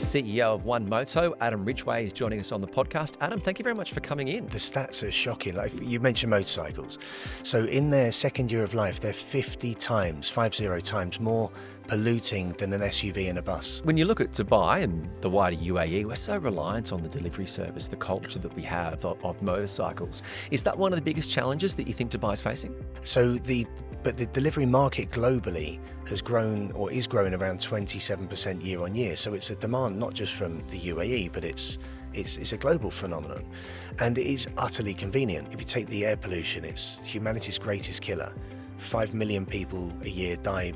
CEO of One Moto, Adam Ridgway, is joining us on the podcast. Adam, thank you very much for coming in. The stats are shocking. Like you mentioned motorcycles. So in their second year of life, they're 50 times more polluting than an SUV and a bus. When you look at Dubai and the wider UAE, we're so reliant on the delivery service, the culture that we have of motorcycles. Is that one of the biggest challenges that you think Dubai is facing? But the delivery market globally has grown or is growing around 27% year on year. So it's a demand not just from the UAE, but it's a global phenomenon, and it is utterly convenient. If you take the air pollution, it's humanity's greatest killer. 5 million people a year die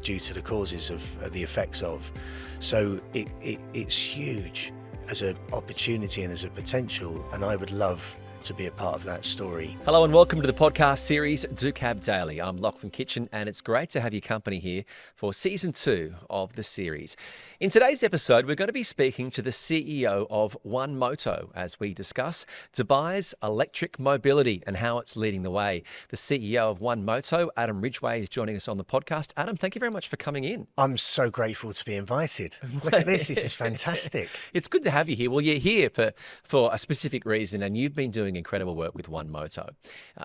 due to the causes of the effects of. So it's huge as an opportunity and as a potential, and I would love to be a part of that story. Hello and welcome to the podcast series Ducab Daily. I'm Lachlan Kitchen and it's great to have your company here for season 2 of the series. In today's episode, we're going to be speaking to the CEO of One Moto as we discuss Dubai's electric mobility and how it's leading the way. The CEO of One Moto, Adam Ridgway, is joining us on the podcast. Adam, thank you very much for coming in. I'm so grateful to be invited. Look at this. This is fantastic. It's good to have you here. Well, you're here for a specific reason, and you've been doing incredible work with One Moto,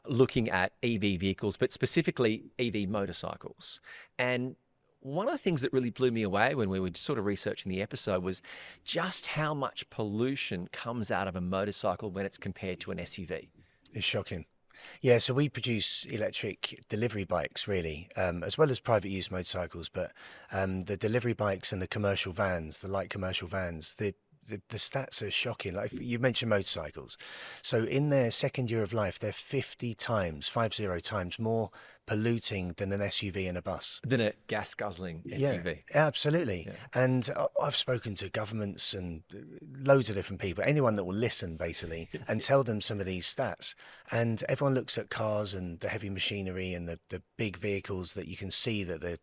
looking at EV vehicles, but specifically EV motorcycles. And one of the things that really blew me away when we were sort of researching the episode was just how much pollution comes out of a motorcycle when it's compared to an SUV. It's shocking. Yeah, so we produce electric delivery bikes, really, as well as private use motorcycles. But the delivery bikes and the commercial vans, the light commercial vans, the stats are shocking. Like you mentioned motorcycles. So in their second year of life, they're 50 times more polluting than an SUV and a bus. Than a gas guzzling SUV. Yeah, absolutely. Yeah. And I've spoken to governments and loads of different people, anyone that will listen basically, and tell them some of these stats. And everyone looks at cars and the heavy machinery and the big vehicles that you can see that the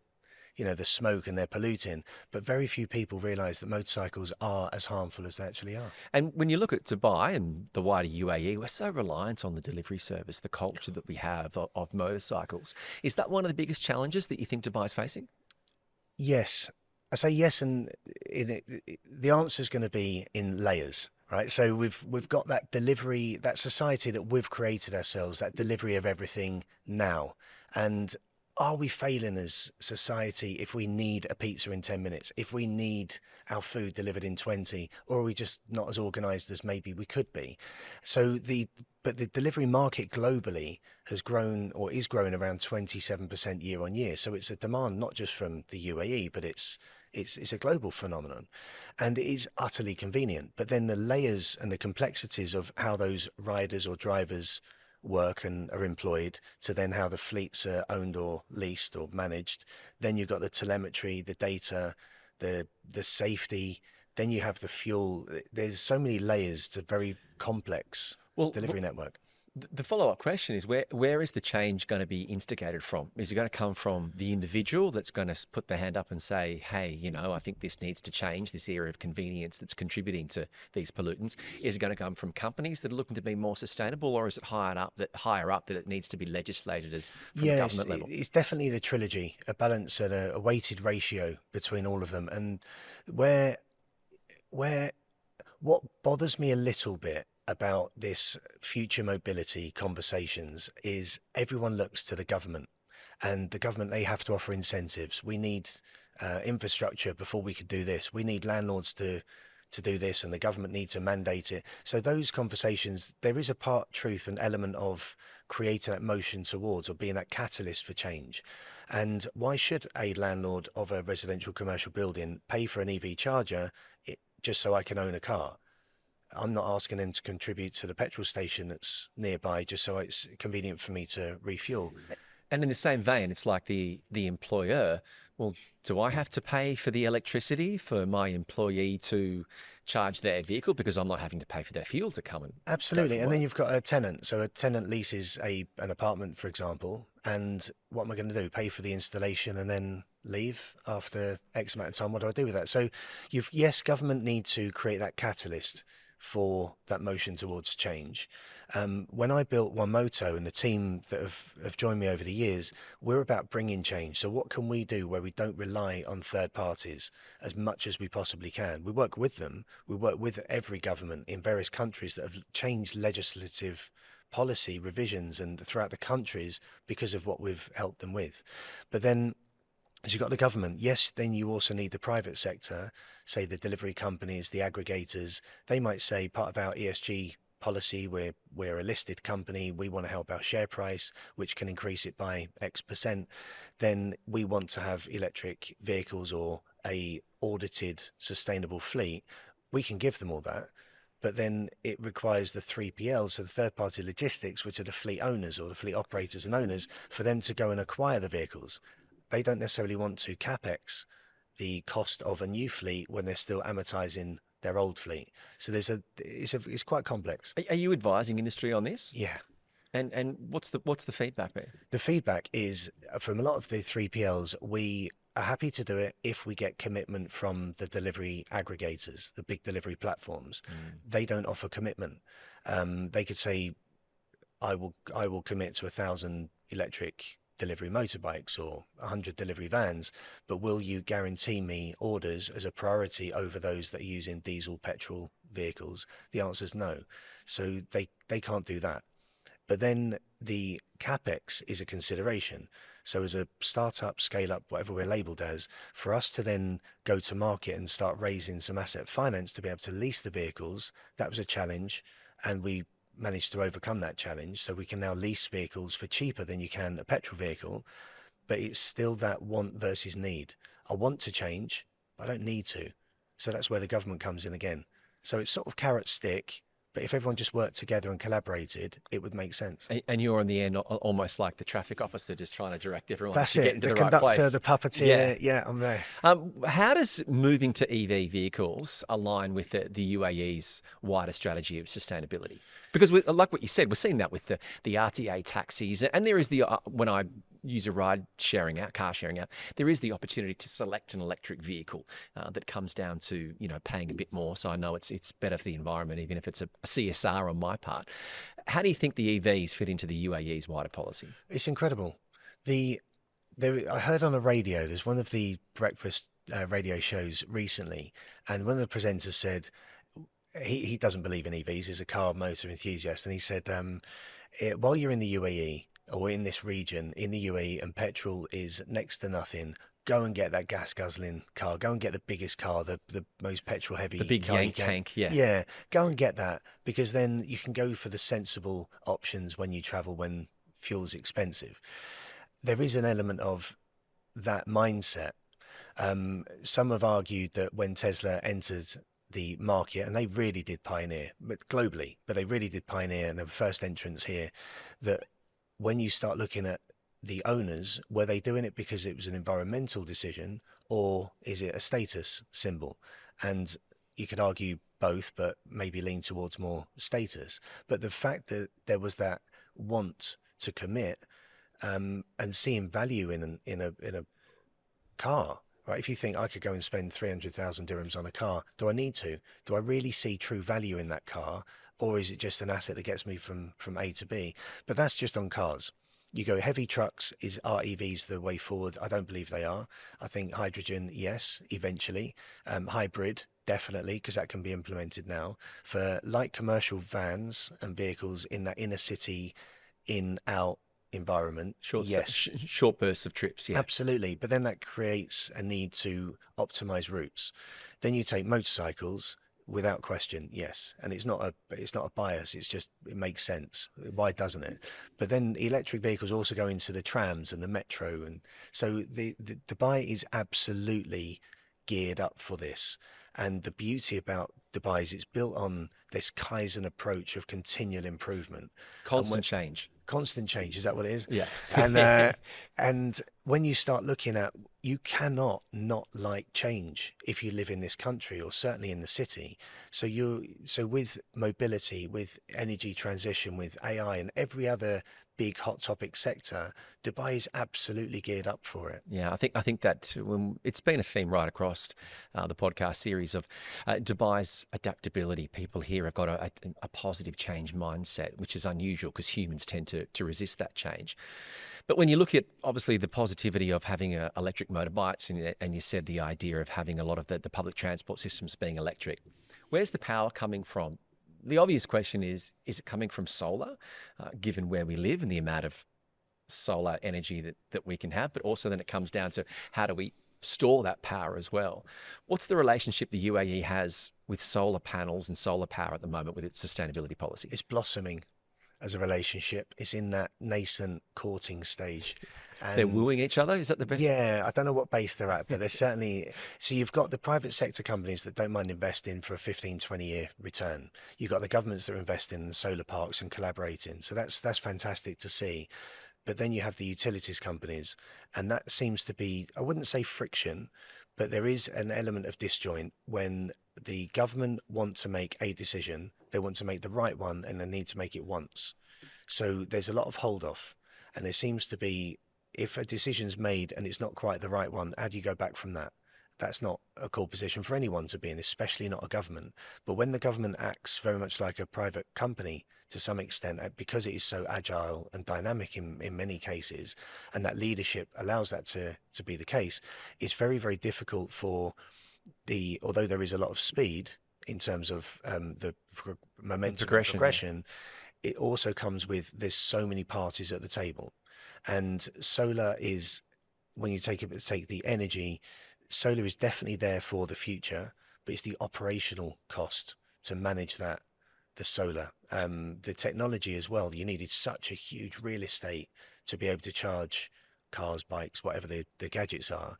smoke and they're polluting, but very few people realize that motorcycles are as harmful as they actually are. And when you look at Dubai and the wider UAE, we're so reliant on the delivery service, the culture that we have of motorcycles. Is that one of the biggest challenges that you think Dubai is facing? Yes. I say yes, and the answer is going to be in layers. Right, so we've got that delivery, that society that we've created ourselves, that delivery of everything now. And are we failing as society if we need a pizza in 10 minutes, if we need our food delivered in 20, or are we just not as organized as maybe we could be? So but the delivery market globally has grown or is growing around 27% year on year. So it's a demand not just from the UAE, but it's a global phenomenon, and it is utterly convenient. But then the layers and the complexities of how those riders or drivers work and are employed, to then how the fleets are owned or leased or managed. Then you've got the telemetry, the data, the safety. Then you have the fuel. There's so many layers to very complex delivery network. The follow-up question is where is the change going to be instigated from? Is it going to come from the individual that's going to put their hand up and say, hey, I think this needs to change, this area of convenience that's contributing to these pollutants? Is it going to come from companies that are looking to be more sustainable, or is it higher up that it needs to be legislated as from the government level? It's definitely the trilogy, a balance and a weighted ratio between all of them. And what bothers me a little bit about this future mobility conversations is everyone looks to the government, and the government, they have to offer incentives. We need infrastructure before we could do this. We need landlords to do this, and the government needs to mandate it. So those conversations, there is a part truth and element of creating that motion towards or being that catalyst for change. And why should a landlord of a residential commercial building pay for an EV charger just so I can own a car? I'm not asking them to contribute to the petrol station that's nearby just so it's convenient for me to refuel. And in the same vein, it's like the employer, well, do I have to pay for the electricity for my employee to charge their vehicle because I'm not having to pay for their fuel to come and Absolutely. And then you've got a tenant. So a tenant leases an apartment, for example, and what am I going to do? Pay for the installation and then leave after X amount of time? What do I do with that? So yes, government need to create that catalyst, for that motion towards change. When I built One Moto and the team that have joined me over the years, we're about bringing change. So what can we do where we don't rely on third parties as much as we possibly can? We work with them. We work with every government in various countries that have changed legislative policy revisions and throughout the countries because of what we've helped them with. But then as you've got the government, yes, then you also need the private sector, say the delivery companies, the aggregators. They might say part of our ESG policy, we're a listed company, we want to help our share price, which can increase it by X%. Then we want to have electric vehicles or a audited sustainable fleet. We can give them all that. But then it requires the 3PLs, so the third party logistics, which are the fleet owners or the fleet operators and owners, for them to go and acquire the vehicles. They don't necessarily want to capex the cost of a new fleet when they're still amortizing their old fleet. So it's quite complex. Are you advising industry on this? Yeah. And what's the feedback there? The feedback is from a lot of the 3PLs, we are happy to do it if we get commitment from the delivery aggregators, the big delivery platforms. They don't offer commitment. They could say, I will commit to 1,000 electric delivery motorbikes or 100 delivery vans, but will you guarantee me orders as a priority over those that are using diesel, petrol vehicles? The answer is no. So they can't do that. But then the capex is a consideration. So as a startup, scale up, whatever we're labeled as, for us to then go to market and start raising some asset finance to be able to lease the vehicles, that was a challenge. And we managed to overcome that challenge. So we can now lease vehicles for cheaper than you can a petrol vehicle, but it's still that want versus need. I want to change, but I don't need to. So that's where the government comes in again. So it's sort of carrot stick, but if everyone just worked together and collaborated, it would make sense. And you're on the end almost like the traffic officer, just trying to direct everyone That's to it. get into The the right conductor, place. the puppeteer. Yeah, I'm there. How does moving to EV vehicles align with the UAE's wider strategy of sustainability? Because like what you said, we're seeing that with the RTA taxis, and there is when I use a car sharing app, there is the opportunity to select an electric vehicle that comes down to paying a bit more. So I know it's better for the environment, even if it's a CSR on my part. How do you think the EVs fit into the UAE's wider policy? It's incredible. I heard on the radio, there's one of the breakfast radio shows recently, and one of the presenters said he doesn't believe in EVs. He's a car motor enthusiast, and he said while you're in the UAE or in this region in the UAE and petrol is next to nothing, go and get that gas guzzling car. Go and get the biggest car, the most petrol heavy. The big car yank tank, yeah. Yeah, go and get that, because then you can go for the sensible options when you travel when fuel's expensive. There is an element of that mindset. Some have argued that when Tesla entered the market, and they really did pioneer, but globally, but they really did pioneer, and they were first entrants here, that when you start looking at the owners, were they doing it because it was an environmental decision, or is it a status symbol? And you could argue both, but maybe lean towards more status. But the fact that there was that want to commit and seeing value in a car, right? If you think I could go and spend 300,000 dirhams on a car, do I need to? Do I really see true value in that car? Or is it just an asset that gets me from A to B? But that's just on cars. You go heavy trucks, are EVs the way forward? I don't believe they are. I think hydrogen, yes, eventually. Hybrid, definitely, because that can be implemented now. For light commercial vans and vehicles in that inner city, in-out environment, yes. Short bursts of trips, yeah. Absolutely. But then that creates a need to optimize routes. Then you take motorcycles. Without question, yes. And it's not a bias, it's just, it makes sense. Why doesn't it? But then electric vehicles also go into the trams and the metro, and so the Dubai is absolutely geared up for this. And the beauty about Dubai is it's built on this Kaizen approach of continual improvement. Constant change. Constant change, is that what it is? Yeah. And when you start looking at, you cannot not like change if you live in this country, or certainly in the city. So with mobility, with energy transition, with AI and every other big hot topic sector, Dubai is absolutely geared up for it. Yeah, I think that when it's been a theme right across the podcast series of Dubai's adaptability. People here have got a positive change mindset, which is unusual because humans tend to resist that change. But when you look at obviously the positivity of having electric motorbikes, and you said the idea of having a lot of the public transport systems being electric, where's the power coming from? The obvious question is it coming from solar, given where we live and the amount of solar energy that we can have, but also then it comes down to how do we store that power as well. What's the relationship the UAE has with solar panels and solar power at the moment with its sustainability policy? It's blossoming as a relationship. It's in that nascent courting stage. They're And wooing each other. Is that the best? yeah, I don't know what base they're at, but they're certainly. So you've got the private sector companies that don't mind investing for a 15, 20-year return. You've got the governments that are investing in the solar parks and collaborating. So that's fantastic to see. But then you have the utilities companies, and that seems to be, I wouldn't say friction, but there is an element of disjoint when the government want to make a decision, they want to make the right one, and they need to make it once. So there's a lot of hold off, and there seems to be, if a decision's made and it's not quite the right one, how do you go back from that? That's not a cool position for anyone to be in, especially not a government. But when the government acts very much like a private company to some extent, because it is so agile and dynamic in many cases, and that leadership allows that to be the case, it's very, very difficult for although there is a lot of speed in terms of the momentum and progression, it also comes with there's so many parties at the table. And solar is, when you take the energy, solar is definitely there for the future, but it's the operational cost to manage that, the solar. The technology as well, you needed such a huge real estate to be able to charge cars, bikes, whatever the gadgets are.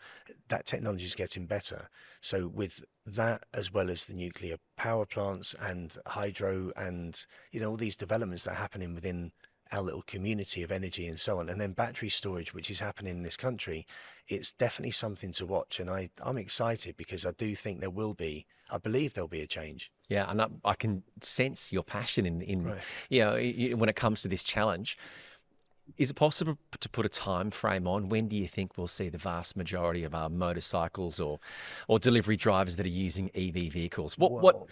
That technology is getting better. So with that, as well as the nuclear power plants and hydro and, all these developments that are happening within our little community of energy and so on, and then battery storage, which is happening in this country, it's definitely something to watch. And I'm excited because I do think I believe there'll be a change. Yeah, and I can sense your passion in Right. when it comes to this challenge. Is it possible to put a time frame on when do you think we'll see the vast majority of our motorcycles or delivery drivers that are using EV vehicles? Well,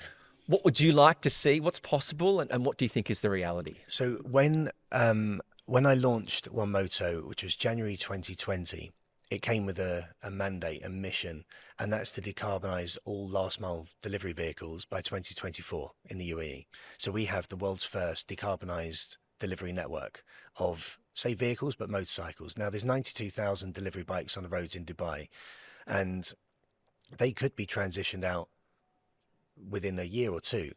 What would you like to see? What's possible, and what do you think is the reality? so when I launched One Moto, which was January 2020, it came with a mandate, a mission, and that's to decarbonize all last mile delivery vehicles by 2024 in the UAE. So we have the world's first decarbonized delivery network of, say, vehicles, but motorcycles. Now, there's 92,000 delivery bikes on the roads in Dubai, and they could be transitioned out within a year or two.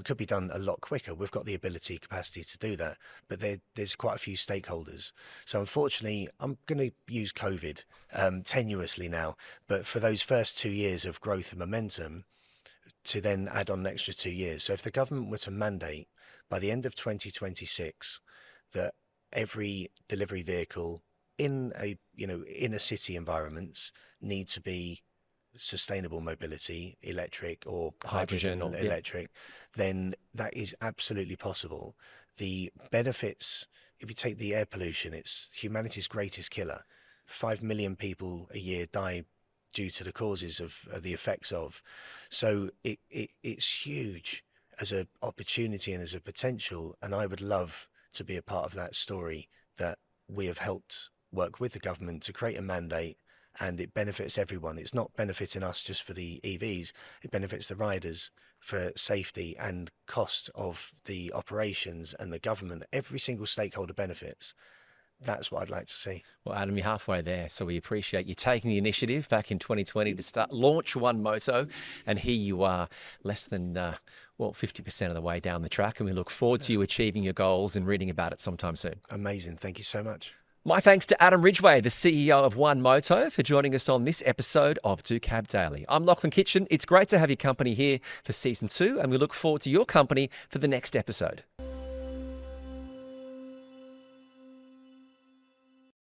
Could be done a lot quicker. We've got the capacity to do that, but there's quite a few stakeholders. So unfortunately, I'm going to use COVID tenuously now, but for those first 2 years of growth and momentum, to then add on an extra 2 years. So if the government were to mandate by the end of 2026 that every delivery vehicle in inner city environments need to be sustainable mobility, electric or hydrogen Hydrogen or electric, then that is absolutely possible. The benefits, if you take the air pollution, it's humanity's greatest killer. 5 million people a year die due to the causes of the effects of. So it's huge as an opportunity and as a potential. And I would love to be a part of that story, that we have helped work with the government to create a mandate, and it benefits everyone. It's not benefiting us just for the EVs, it benefits the riders for safety and cost of the operations, and the government. Every single stakeholder benefits. That's what I'd like to see. Well, Adam, you're halfway there, so we appreciate you taking the initiative back in 2020 to launch One Moto, and here you are, less than 50% of the way down the track, and we look forward to you achieving your goals and reading about it sometime soon. Amazing. Thank you so much. My thanks to Adam Ridgway, the CEO of One Moto, for joining us on this episode of Ducab Daily. I'm Lachlan Kitchen. It's great to have your company here for season 2, and we look forward to your company for the next episode.